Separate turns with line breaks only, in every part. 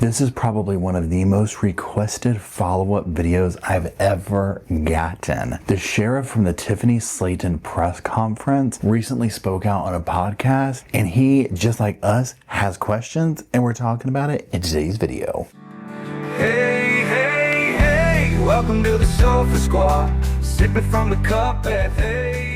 This is probably one of the most requested follow-up videos I've ever gotten. The sheriff from the Tiffany Slaton press conference recently spoke out on a podcast, and he, just like us, has questions, and we're talking about it in today's video.
Hey, hey, hey, welcome to the Sofa Squad, sipping from the cup at hey.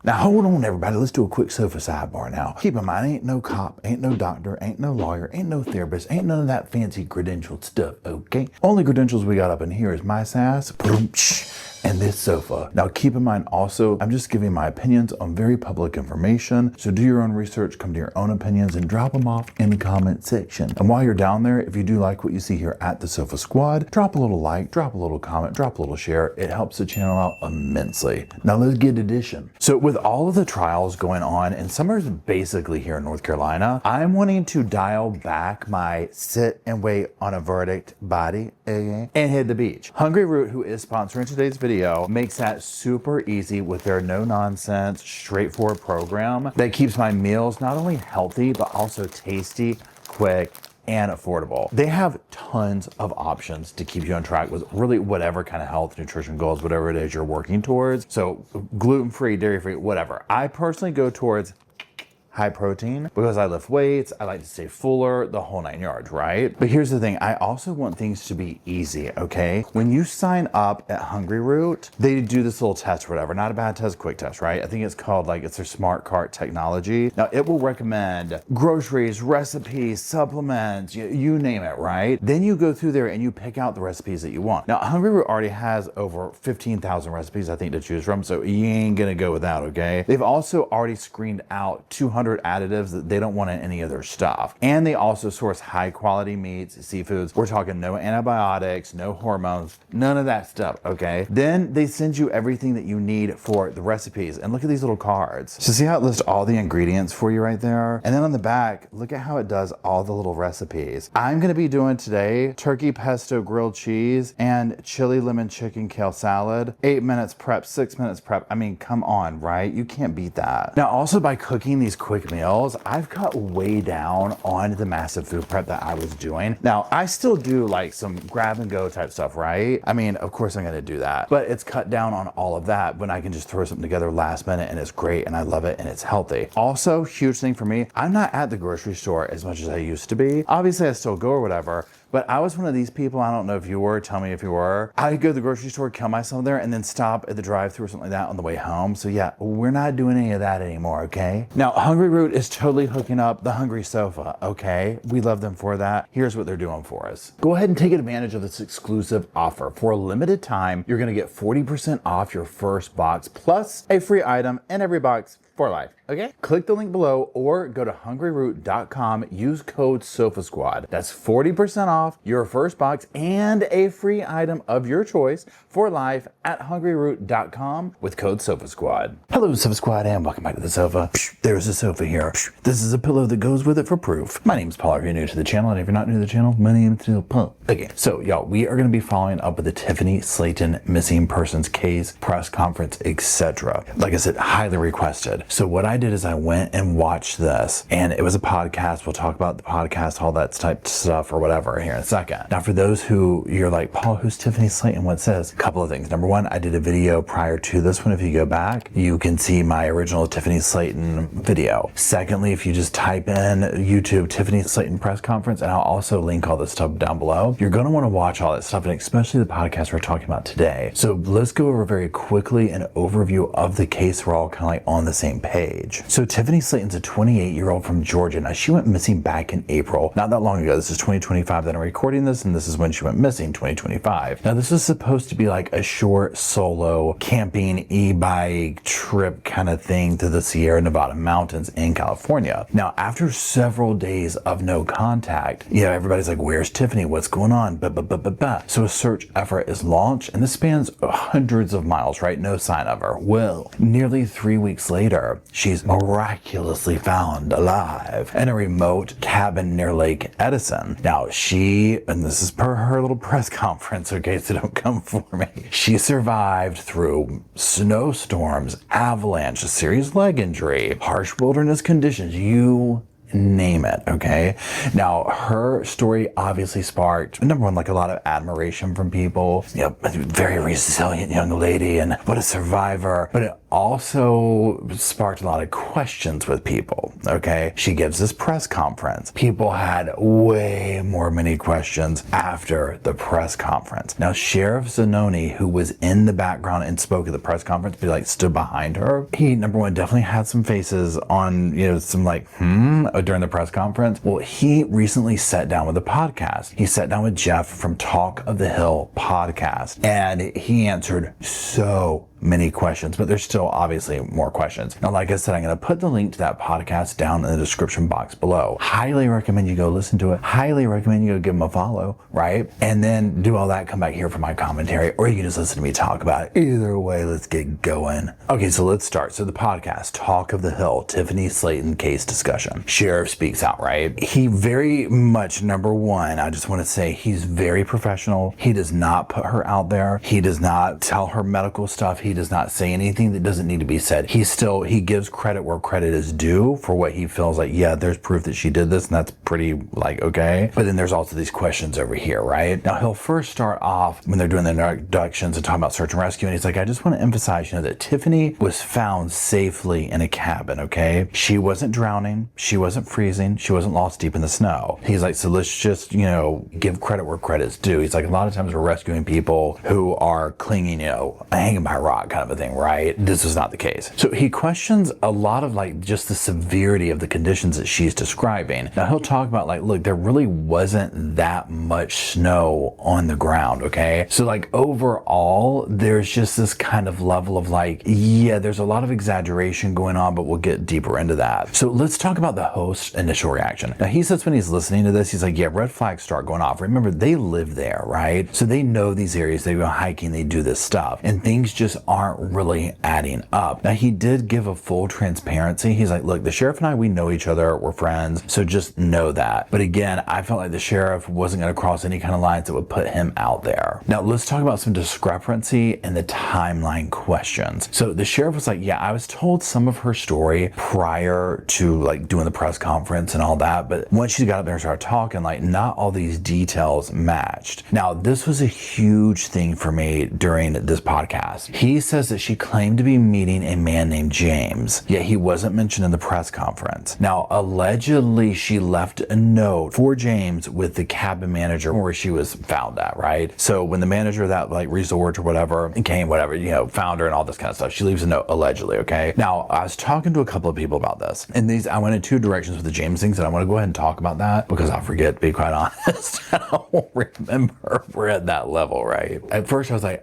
Now hold on everybody, let's do a quick sofa sidebar now. Keep in mind, ain't no cop, ain't no doctor, ain't no lawyer, ain't no therapist, ain't none of that fancy credentialed stuff, okay? Only credentials we got up in here is my sass, and this sofa. Now keep in mind also, I'm just giving my opinions on very public information, so do your own research, come to your own opinions, and drop them off in the comment section. And while you're down there, if you do like what you see here at the Sofa Squad, drop a little like, drop a little comment, drop a little share. It helps the channel out immensely. Now let's get edition. So with all of the trials going on, and summer's basically here in North Carolina, I'm wanting to dial back my sit and wait on a verdict body and hit the beach. Hungry Root, who is sponsoring today's video, makes that super easy with their no-nonsense, straightforward program that keeps my meals not only healthy, but also tasty, quick, and affordable. They have tons of options to keep you on track with really whatever kind of health, nutrition goals, whatever it is you're working towards. So gluten-free, dairy-free, whatever. I personally go towards high protein because I lift weights, I like to stay fuller, the whole 9 yards, right? But here's the thing, I also want things to be easy, okay? When you sign up at Hungry Root, they do this little test or whatever, not a bad test, quick test, right? I think it's called it's their smart cart technology. Now it will recommend groceries, recipes, supplements, you name it, right? Then you go through there and you pick out the recipes that you want. Now Hungry Root already has over 15,000 recipes, I think, to choose from, so you ain't gonna go without, okay? They've also already screened out 200 additives that they don't want in any of their stuff. And they also source high quality meats, seafoods. We're talking no antibiotics, no hormones, none of that stuff, okay? Then they send you everything that you need for the recipes. And look at these little cards. So see how it lists all the ingredients for you right there? And then on the back, look at how it does all the little recipes. I'm gonna be doing today turkey pesto grilled cheese and chili lemon chicken kale salad. 8 minutes prep, 6 minutes prep. I mean, come on, right? You can't beat that. Now also by cooking these quick meals, I've cut way down on the massive food prep that I was doing. Now, I still do some grab and go type stuff, right? I mean, of course I'm gonna do that, but it's cut down on all of that when I can just throw something together last minute and it's great and I love it and it's healthy. Also, huge thing for me, I'm not at the grocery store as much as I used to be. Obviously, I still go or whatever, but I was one of these people, I don't know if you were, tell me if you were. I'd go to the grocery store, kill myself there, and then stop at the drive-thru or something like that on the way home. So yeah, we're not doing any of that anymore, okay? Now, Hungry Root is totally hooking up the Hungry Sofa, okay? We love them for that. Here's what they're doing for us. Go ahead and take advantage of this exclusive offer. For a limited time, you're gonna get 40% off your first box, plus a free item in every box for life, okay? Click the link below or go to hungryroot.com, use code SOFASQUAD. That's 40% off your first box and a free item of your choice for life at hungryroot.com with code SOFASQUAD. Hello, Sofa Squad, and welcome back to the sofa. There's a sofa here. This is a pillow that goes with it for proof. My name's Paul, if you're new to the channel, and if you're not new to the channel, my name's Paul. Okay, so y'all, we are gonna be following up with the Tiffany Slaton missing persons case, press conference, etc. Like I said, highly requested. So what I did is I went and watched this, and it was a podcast. We'll talk about the podcast, all that type of stuff or whatever here in a second. Now for those who you're like, Paul, who's Tiffany Slaton? What says? A couple of things. Number one, I did a video prior to this one. If you go back, you can see my original Tiffany Slaton video. Secondly, if you just type in YouTube Tiffany Slaton press conference, and I'll also link all this stuff down below, you're going to want to watch all that stuff, and especially the podcast we're talking about today. So let's go over very quickly an overview of the case. We're all kind of on the same page. So Tiffany Slaton's a 28-year-old from Georgia. Now she went missing back in April, not that long ago. This is 2025 that I'm recording this, and this is when she went missing, 2025. Now this is supposed to be like a short solo camping e-bike trip kind of thing to the Sierra Nevada mountains in California. Now after several days of no contact, everybody's like, where's Tiffany? What's going on? So a search effort is launched, and this spans hundreds of miles, right? No sign of her. Well, nearly 3 weeks later, she's miraculously found alive in a remote cabin near Lake Edison. Now and this is per her little press conference, okay, so don't come for me. She survived through snowstorms, avalanche, a serious leg injury, harsh wilderness conditions, you name it, okay? Now, her story obviously sparked, number one, like a lot of admiration from people. You know, a very resilient young lady and what a survivor. But it also sparked a lot of questions with people, okay? She gives this press conference. People had way more many questions after the press conference. Now, Sheriff Zanoni, who was in the background and spoke at the press conference, but like stood behind her, he, number one, definitely had some faces on, you know, some like, during the press conference. Well, he recently sat down with a podcast. He sat down with Jeff from Talk of the Hill podcast, and he answered so many questions, but there's still obviously more questions. Now, like I said, I'm going to put the link to that podcast down in the description box below. Highly recommend you go listen to it. Highly recommend you go give them a follow, right? And then do all that, come back here for my commentary, or you can just listen to me talk about it. Either way, let's get going. Okay, so let's start. So the podcast, Talk of the Hill, Tiffany Slaton case discussion. Sheriff speaks out, right? He very much, number one, I just want to say he's very professional. He does not put her out there. He does not tell her medical stuff. He does not say anything that doesn't need to be said. He gives credit where credit is due for what he feels like, yeah, there's proof that she did this, and that's pretty like, okay. But then there's also these questions over here, right? Now, he'll first start off when they're doing the introductions and talking about search and rescue, and he's like, I just want to emphasize, you know, that Tiffany was found safely in a cabin, okay? She wasn't drowning. She wasn't freezing. She wasn't lost deep in the snow. He's like, so let's just, you know, give credit where credit's due. He's like, a lot of times we're rescuing people who are clinging, you know, hanging by a rock kind of a thing, right? This was not the case. So he questions a lot of like just the severity of the conditions that she's describing. Now he'll talk about like, look, there really wasn't that much snow on the ground, okay? So like overall, there's just this kind of level of like, yeah, there's a lot of exaggeration going on, but we'll get deeper into that. So let's talk about the host's initial reaction. Now he says when he's listening to this, he's like, yeah, red flags start going off. Remember, they live there, right? So they know these areas, they go hiking, they do this stuff, and things just aren't really adding up. Now he did give a full transparency. He's like, look, the sheriff and I, we know each other, we're friends, so just know that. But again, I felt like the sheriff wasn't going to cross any kind of lines that would put him out there. Now let's talk about some discrepancy in the timeline questions. So the sheriff was like, yeah, I was told some of her story prior to like doing the press conference and all that, but once she got up there and started talking, like not all these details matched. Now this was a huge thing for me during this podcast. He says that she claimed to be meeting a man named James, yet he wasn't mentioned in the press conference. Now, allegedly, she left a note for James with the cabin manager where she was found at, right? So when the manager of that like resort or whatever came, whatever, you know, found her and all this kind of stuff, she leaves a note allegedly, okay? Now, I was talking to a couple of people about this, and I went in two directions with the James things, and I want to go ahead and talk about that because I forget, to be quite honest. I won't remember we're at that level, right? At first, I was like,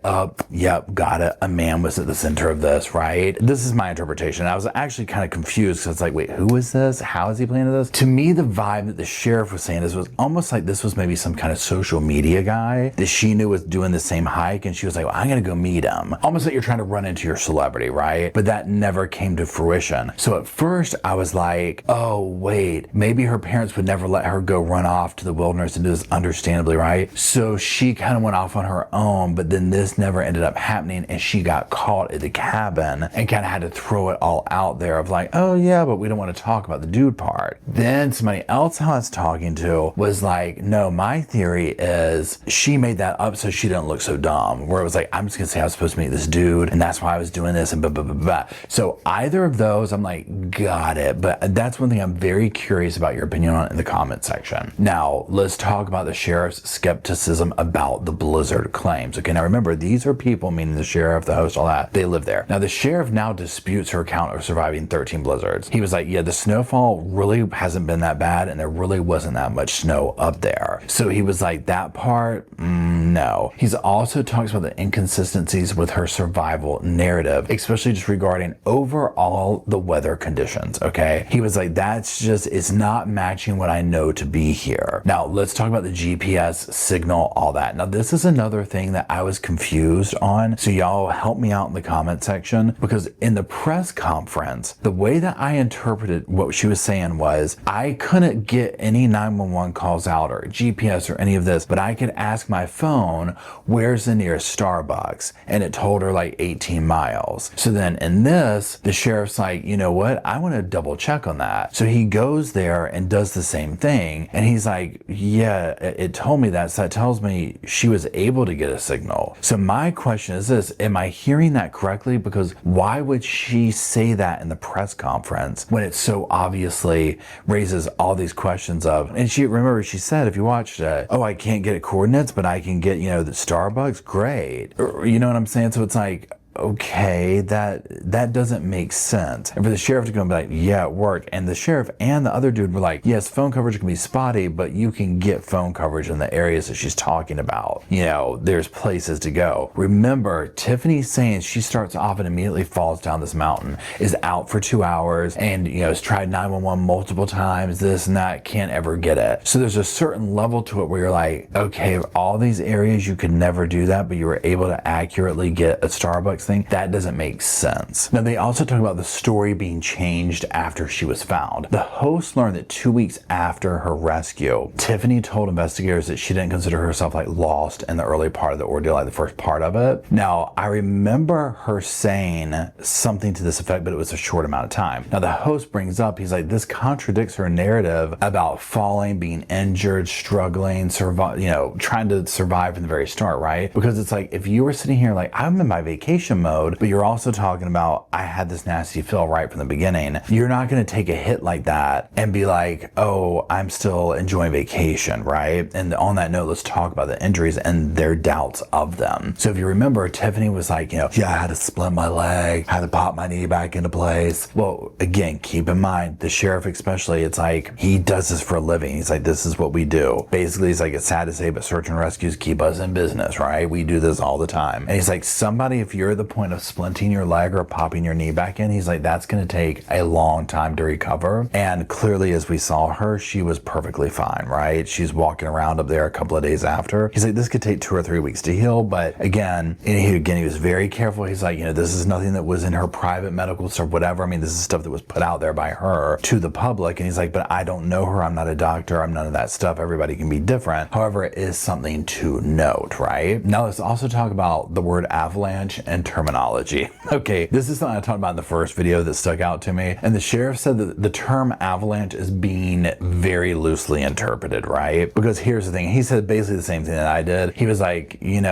yep, got it. A man was at the center of this, right? This is my interpretation. I was actually kind of confused because it's like, wait, who is this? How is he playing this? To me, the vibe that the sheriff was saying was almost like this was maybe some kind of social media guy that she knew was doing the same hike, and she was like, well, I'm gonna go meet him. Almost like you're trying to run into your celebrity, right? But that never came to fruition. So at first I was like, oh wait, maybe her parents would never let her go run off to the wilderness and do this, understandably, right? So she kind of went off on her own, but then this never ended up happening, and she got caught at the cabin and kind of had to throw it all out there of like, oh yeah, but we don't want to talk about the dude part. Then somebody else I was talking to was like, no, my theory is she made that up so she didn't look so dumb, where it was like, I'm just gonna say I was supposed to meet this dude and that's why I was doing this and blah, blah, blah, blah. So either of those, I'm like, got it. But that's one thing I'm very curious about your opinion on in the comment section. Now, let's talk about the sheriff's skepticism about the blizzard claims. Okay, now remember, these are people, meaning the sheriff, the host, all that, they live there. Now, the sheriff now disputes her account of surviving 13 blizzards. He was like, yeah, the snowfall really hasn't been that bad, and there really wasn't that much snow up there. So he was like, that part, no. He's also talks about the inconsistencies with her survival narrative, especially just regarding overall the weather conditions, okay? He was like, that's just, it's not matching what I know to be here. Now, let's talk about the GPS signal, all that. Now, this is another thing that I was confused on, so y'all help help me out in the comment section, because in the press conference, the way that I interpreted what she was saying was, I couldn't get any 911 calls out or GPS or any of this, but I could ask my phone, where's the nearest Starbucks? And it told her like 18 miles. So then in this, the sheriff's like, you know what? I want to double check on that. So he goes there and does the same thing. And he's like, yeah, it told me that. So that tells me she was able to get a signal. So my question is this, am I hearing that correctly? Because why would she say that in the press conference when it so obviously raises all these questions of, and remember she said, if you watched it, oh, I can't get coordinates, but I can get, the Starbucks, great. You know what I'm saying? So it's like, okay, that doesn't make sense. And for the sheriff to go and be like, yeah, it worked. And the sheriff and the other dude were like, yes, phone coverage can be spotty, but you can get phone coverage in the areas that she's talking about. There's places to go. Remember, Tiffany's saying she starts off and immediately falls down this mountain, is out for 2 hours, and has tried 911 multiple times, this and that, can't ever get it. So there's a certain level to it where you're like, okay, all these areas you could never do that, but you were able to accurately get a Starbucks thing. That doesn't make sense. Now, they also talk about the story being changed after she was found. The host learned that 2 weeks after her rescue, Tiffany told investigators that she didn't consider herself like lost in the early part of the ordeal, like the first part of it. Now, I remember her saying something to this effect, but it was a short amount of time. Now, the host brings up, he's like, this contradicts her narrative about falling, being injured, struggling, trying to survive from the very start, right? Because it's like, if you were sitting here like, I'm in my vacation mode, but you're also talking about, I had this nasty feel right from the beginning, you're not going to take a hit like that and be like, oh, I'm still enjoying vacation, right? And on that note, let's talk about the injuries and their doubts of them. So if you remember, Tiffany was like, yeah, I had to split my leg, had to pop my knee back into place. Well, again, keep in mind, the sheriff especially, it's like, he does this for a living. He's like, this is what we do. Basically, he's like, it's sad to say, but search and rescues keep us in business, right? We do this all the time. And he's like, somebody, if you're the point of splinting your leg or popping your knee back in, he's like, that's going to take a long time to recover. And clearly, as we saw her, she was perfectly fine, right? She's walking around up there a couple of days after. He's like, this could take 2 or 3 weeks to heal. But again, he was very careful. He's like, this is nothing that was in her private medical stuff, whatever. I mean, this is stuff that was put out there by her to the public. And he's like, but I don't know her. I'm not a doctor. I'm none of that stuff. Everybody can be different. However, it is something to note, right? Now, let's also talk about the word avalanche and terminology. Okay, this is something I talked about in the first video that stuck out to me. And the sheriff said that the term avalanche is being very loosely interpreted, right? Because here's the thing. He said basically the same thing that I did. He was like, an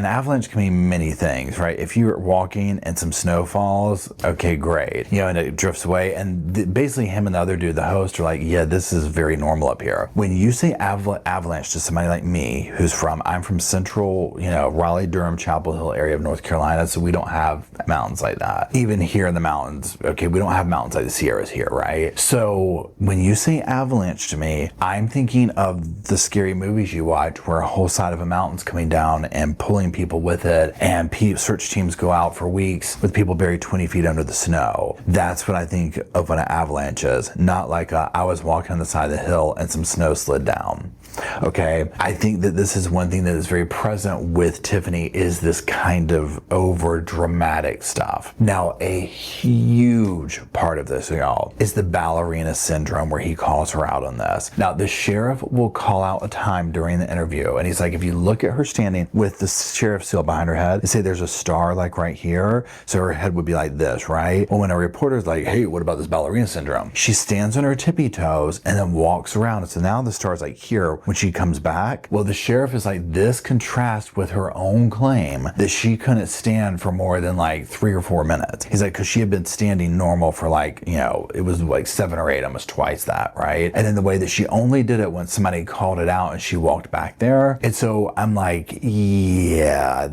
avalanche can mean many things, right? If you're walking and some snow falls, okay, great. And it drifts away. And basically him and the other dude, the host, are like, yeah, this is very normal up here. When you say avalanche to somebody like me, I'm from central, Raleigh, Durham, Chapel Hill area of North Carolina, so we don't have mountains like that. Even here in the mountains, okay, we don't have mountains like the Sierras here, right? So when you say avalanche to me, I'm thinking of the scary movies you watch where a whole side of a mountain's coming down and pulling people with it, and search teams go out for weeks with people buried 20 feet under the snow. That's what I think of when an avalanche is, not like I was walking on the side of the hill and some snow slid down. Okay, I think that this is one thing that is very present with Tiffany, is this kind of over dramatic stuff. Now, a huge part of this, y'all, is the Ballerina Syndrome, where he calls her out on this. Now, the sheriff will call out a time during the interview, and he's like, if you look at her standing with the sheriff seal behind her head, they say there's a star like right here, so her head would be like this, right? Well, when a reporter's like, hey, what about this Ballerina Syndrome? She stands on her tippy toes and then walks around, so now the star's like here when she comes back. Well, the sheriff is like, this contrasts with her own claim that she couldn't stand for more than like 3 or 4 minutes. He's like, because she had been standing normal for like, it was like 7 or 8, almost twice that, right? And then the way that she only did it when somebody called it out and she walked back there. And so I'm like, yeah,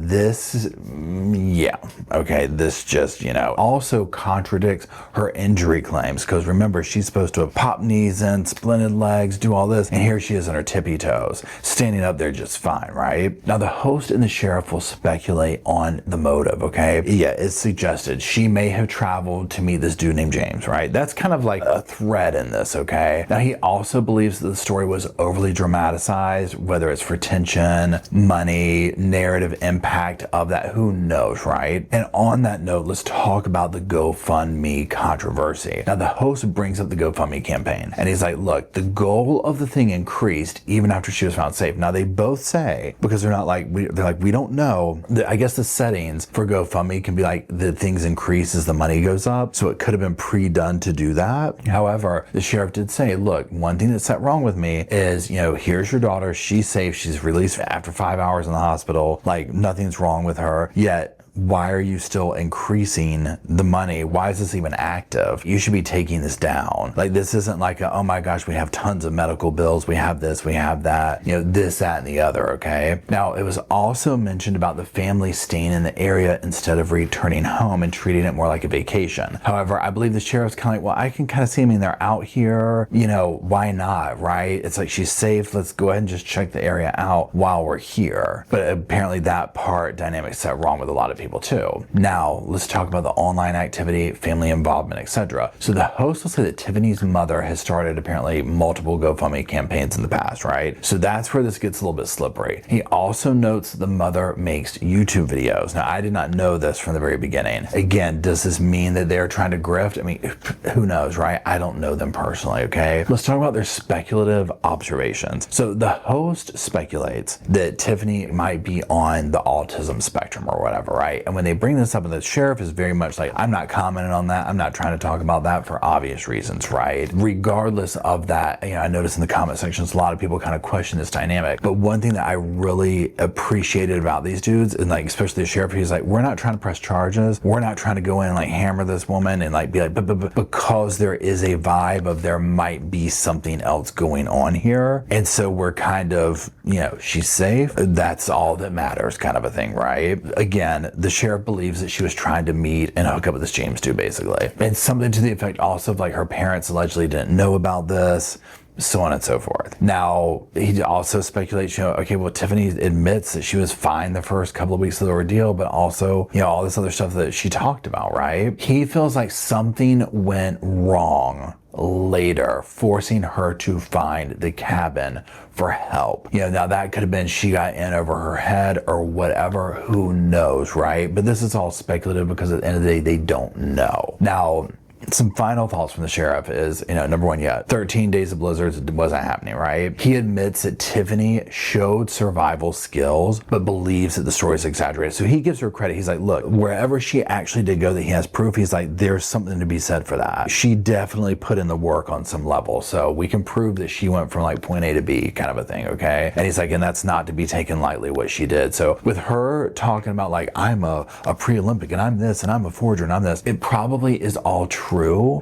okay, this just, also contradicts her injury claims, because remember, she's supposed to have popped knees in, splinted legs, do all this, and here she is on her tippy toes, standing up there just fine, right? Now, the host and the sheriff will speculate on the motive, okay? Yeah, it's suggested she may have traveled to meet this dude named James, right? That's kind of like a thread in this, okay? Now, he also believes that the story was overly dramatized, whether it's for tension, money, narrative impact of that, who knows, right? And on that note, let's talk about the GoFundMe controversy. Now, the host brings up the GoFundMe campaign, and he's like, look, the goal of the thing increased even after she was found safe. Now, they both say, because they're not like, they're like, we don't know. I guess the settings for GoFundMe can be like the things increase as the money goes up. So it could have been pre-done to do that. However, the sheriff did say, look, one thing that's set wrong with me is, you know, here's your daughter. She's safe. She's released after 5 hours in the hospital. Like, nothing's wrong with her. Yet, why are you still increasing the money? Why is this even active? You should be taking this down. Like, this isn't like, oh my gosh, we have tons of medical bills. We have this, we have that, you know, this, that, and the other, okay? Now, it was also mentioned about the family staying in the area instead of returning home and treating it more like a vacation. However, I believe the sheriff's kind of like, well, I can kind of see, I mean, they're out here, you know, why not, right? It's like, she's safe. Let's go ahead and just check the area out while we're here. But apparently that part dynamic set wrong with a lot of people too. Now, let's talk about the online activity, family involvement, etc. So the host will say that Tiffany's mother has started apparently multiple GoFundMe campaigns in the past, right? So that's where this gets a little bit slippery. He also notes that the mother makes YouTube videos. Now, I did not know this from the very beginning. Again, does this mean that they're trying to grift? I mean, who knows, right? I don't know them personally, okay? Let's talk about their speculative observations. So the host speculates that Tiffany might be on the autism spectrum or whatever, right? And when they bring this up, and the sheriff is very much like, I'm not commenting on that. I'm not trying to talk about that for obvious reasons, right? Regardless of that, you know, I noticed in the comment sections, a lot of people kind of question this dynamic. But one thing that I really appreciated about these dudes, and like, especially the sheriff, he's like, we're not trying to press charges. We're not trying to go in and like hammer this woman and like be like, but because there is a vibe of there might be something else going on here. And so we're kind of, you know, she's safe. That's all that matters, kind of a thing, right? Again, the sheriff believes that she was trying to meet and hook up with this James dude, basically. And something to the effect also of like her parents allegedly didn't know about this, so on and so forth. Now, he also speculates, you know, okay, well, Tiffany admits that she was fine the first couple of weeks of the ordeal, but also, you know, all this other stuff that she talked about, right? He feels like something went wrong later, forcing her to find the cabin for help. You know, now that could have been she got in over her head or whatever, who knows, right? But this is all speculative because at the end of the day, they don't know. Now, some final thoughts from the sheriff is, you know, number one, yeah, 13 days of blizzards wasn't happening, right? He admits that Tiffany showed survival skills, but believes that the story is exaggerated. So he gives her credit. He's like, look, wherever she actually did go that he has proof, he's like, there's something to be said for that. She definitely put in the work on some level. So we can prove that she went from like point A to B kind of a thing, okay? And he's like, and that's not to be taken lightly what she did. So with her talking about like, I'm a pre-Olympic and I'm this and I'm a forger and I'm this, it probably is all true,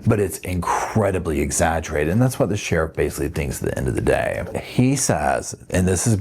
but it's incredibly exaggerated. And that's what the sheriff basically thinks at the end of the day. He says, and this is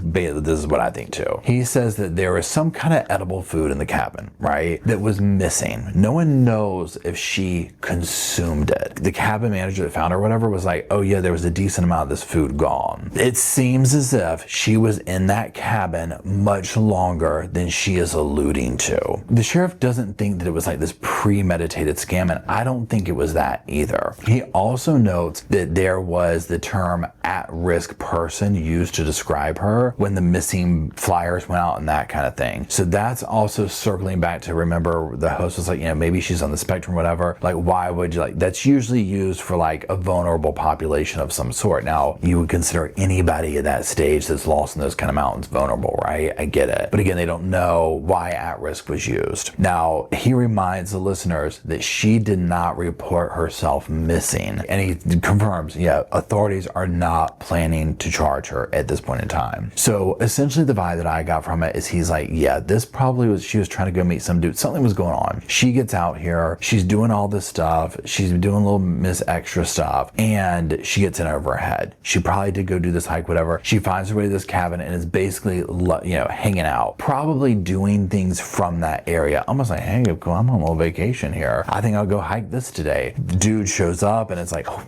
what I think too. He says that there was some kind of edible food in the cabin, right? That was missing. No one knows if she consumed it. The cabin manager that found her or whatever was like, oh yeah, there was a decent amount of this food gone. It seems as if she was in that cabin much longer than she is alluding to. The sheriff doesn't think that it was like this premeditated scam, and I don't think it was that either. He also notes that there was the term at-risk person used to describe her when the missing flyers went out and that kind of thing. So that's also circling back to, remember, the host was like, you know, maybe she's on the spectrum, whatever. Like, why would you, like, that's usually used for like a vulnerable population of some sort. Now, you would consider anybody at that stage that's lost in those kind of mountains vulnerable, right? I get it. But again, they don't know why at-risk was used. Now, he reminds the listeners that she did not report herself missing. And he confirms, yeah, authorities are not planning to charge her at this point in time. So essentially the vibe that I got from it is he's like, yeah, this probably was, she was trying to go meet some dude. Something was going on. She gets out here. She's doing all this stuff. She's doing a little Miss Extra stuff. And she gets in over her head. She probably did go do this hike, whatever. She finds her way to this cabin and is basically, you know, hanging out. Probably doing things from that area. Almost like, hey, I'm on a little vacation here. I think I'll go hike this today. Dude shows up and it's like, oh,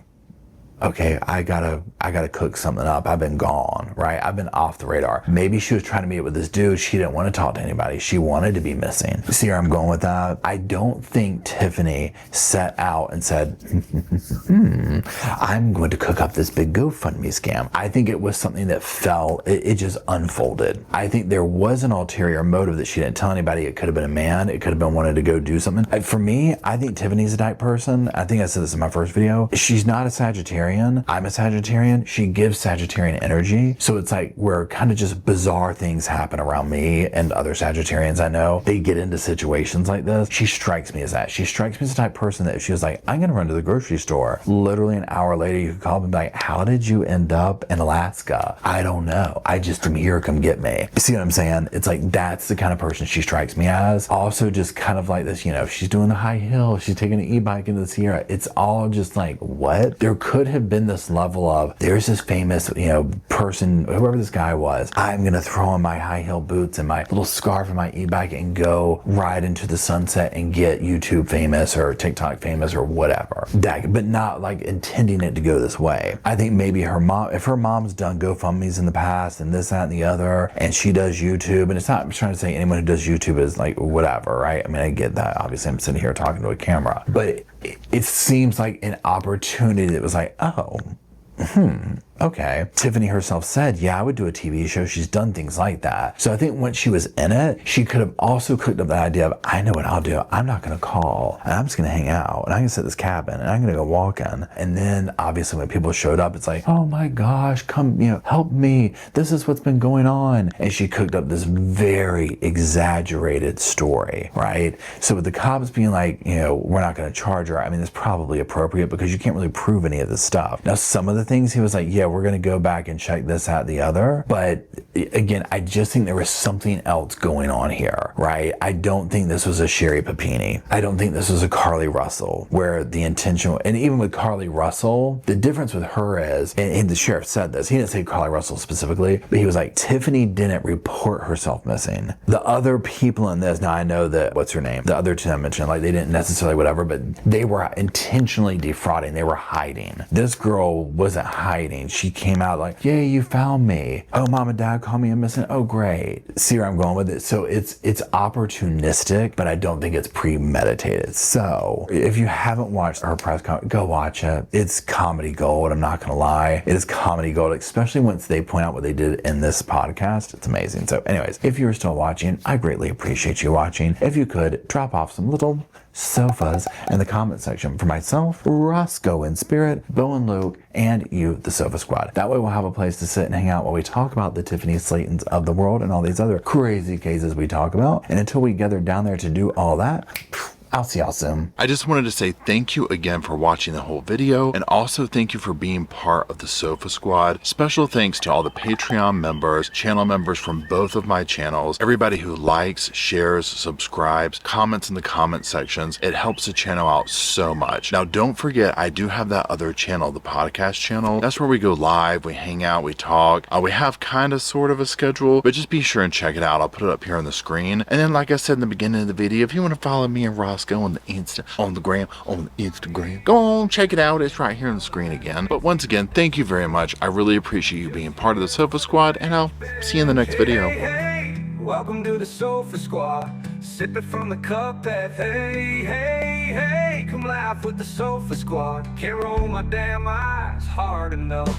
okay, I gotta cook something up. I've been gone, right? I've been off the radar. Maybe she was trying to meet with this dude. She didn't want to talk to anybody. She wanted to be missing. See where I'm going with that? I don't think Tiffany set out and said, I'm going to cook up this big GoFundMe scam. I think it was something that it just unfolded. I think there was an ulterior motive that she didn't tell anybody. It could have been a man. It could have been wanting to go do something. For me, I think Tiffany's a type person. I think I said this in my first video. She's not a Sagittarian. I'm a Sagittarian. She gives Sagittarian energy. So it's like where kind of just bizarre things happen around me and other Sagittarians I know. They get into situations like this. She strikes me as that. She strikes me as the type of person that if she was like, I'm going to run to the grocery store, literally an hour later, you could call and be like, how did you end up in Alaska? I don't know. I just am here. Come get me. You see what I'm saying? It's like, that's the kind of person she strikes me as. Also just kind of like this, you know, she's doing the high hill. She's taking an e-bike into the Sierra. It's all just like, what? There could have been this level of, there's this famous, you know, person, whoever this guy was, I'm going to throw on my high heel boots and my little scarf and my e-bike and go ride into the sunset and get YouTube famous or TikTok famous or whatever. That, but not like intending it to go this way. I think maybe her mom, if her mom's done GoFundMe's in the past and this, that, and the other, and she does YouTube, and it's not, I'm trying to say anyone who does YouTube is like whatever, right? I mean, I get that. Obviously, I'm sitting here talking to a camera, but it seems like an opportunity that was like, oh, okay. Tiffany herself said, yeah, I would do a TV show. She's done things like that. So I think once she was in it, she could have also cooked up the idea of, I know what I'll do. I'm not going to call and I'm just going to hang out and I'm going to sit at this cabin and I'm going to go walking. And then obviously when people showed up, it's like, oh my gosh, come, you know, help me. This is what's been going on. And she cooked up this very exaggerated story, right? So with the cops being like, you know, we're not going to charge her. I mean, it's probably appropriate because you can't really prove any of this stuff. Now, some of the things he was like, yeah, we're going to go back and check this out, the other. But again, I just think there was something else going on here, right? I don't think this was a Sherry Papini. I don't think this was a Carly Russell where the intention, and even with Carly Russell, the difference with her is, and the sheriff said this, he didn't say Carly Russell specifically, but he was like, Tiffany didn't report herself missing. The other people in this, now I know that, what's her name? The other two I mentioned, like they didn't necessarily whatever, but they were intentionally defrauding. They were hiding. This girl wasn't hiding. She came out like, yay, you found me. Oh, mom and dad call me a missing. Oh, great. See where I'm going with it? So it's opportunistic, but I don't think it's premeditated. So if you haven't watched her press conference, go watch it. It's comedy gold. I'm not going to lie. It is comedy gold, especially once they point out what they did in this podcast. It's amazing. So anyways, if you're still watching, I greatly appreciate you watching. If you could drop off some little sofas in the comment section for myself, Roscoe in spirit, Bo and Luke, and you, the Sofa Squad. That way we'll have a place to sit and hang out while we talk about the Tiffany Slatons of the world and all these other crazy cases we talk about. And until we gather down there to do all that, I'll see y'all soon.
I just wanted to say thank you again for watching the whole video, and also thank you for being part of the Sofa Squad. Special thanks to all the Patreon members, channel members from both of my channels, everybody who likes, shares, subscribes, comments in the comment sections. It helps the channel out so much. Now don't forget, I do have that other channel, the podcast channel. That's where we go live, we hang out, we talk. We have kind of sort of a schedule, but just be sure and check it out. I'll put it up here on the screen. And then like I said in the beginning of the video, if you want to follow me and Roscoe on the Instagram, go on, check it out. It's right here on the screen again. But once again, thank you very much. I really appreciate you being part of the Sofa Squad, and I'll see you in the next video.
Hey, welcome to the Sofa Squad. Sipping from the cup that, hey, hey, hey, come laugh with the Sofa Squad. Can't roll my damn eyes hard enough.